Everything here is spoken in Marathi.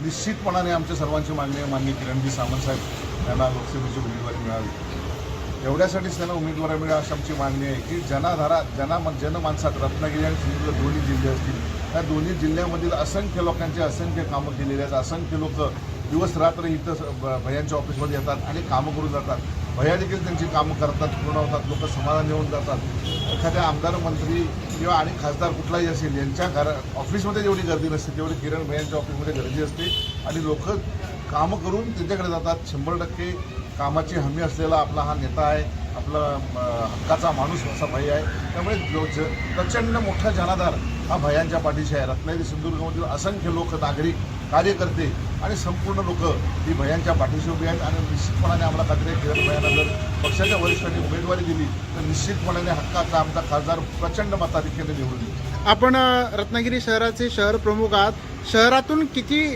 निश्चितपणाने आमच्या सर्वांची मागणी आहे, माननीय किरणजी सामंत साहेब यांना लोकसभेची उमेदवारी मिळावी, एवढ्यासाठीच त्यांना उमेदवारी मिळावी अशी आमची मागणी आहे की जनमानसात रत्नागिरी आणि सिंधुदुर्ग दोन्ही जिल्हे असतील, त्या दोन्ही जिल्ह्यामधील असंख्य लोकांचे असंख्य कामं केलेली आहेत. असंख्य लोक दिवस रात्र इथं भैयांच्या ऑफिसमध्ये येतात आणि कामं करून जातात. भैया देखील त्यांची कामं करतात, पूर्ण होतात, लोक समाधान येऊन जातात. एखाद्या आमदार, मंत्री किंवा आणि खासदार कुठलाही असेल यांच्या ऑफिसमध्ये जेवढी गर्दी नसते तेवढी किरण भैयांच्या ऑफिसमध्ये गर्दी असते आणि लोक कामं करून त्यांच्याकडे जातात. 100% कामाची हमी असलेला आपला हा नेता आहे, आपला हक्काचा माणूस असा भैया आहे. त्यामुळे प्रचंड मोठा जनाधार हा भैयांच्या पाठीशी आहे. रत्नागिरी सिंधुदुर्गमधील असंख्य लोक, नागरिक, कार्यकर्ते आणि संपूर्ण लोक ही भैयांच्या पाठीशी उभी आहेत आणि निश्चितपणाने आम्हाला खात्री आहे किरण भैयांना जर पक्षाच्या वरिष्ठांनी उमेदवारी दिली तर निश्चितपणाने हक्काचा आमचा खासदार प्रचंड मताधिक्याने निवडून येईल. आपण रत्नागिरी शहराचे शहर प्रमुख आहात. शहरातून किती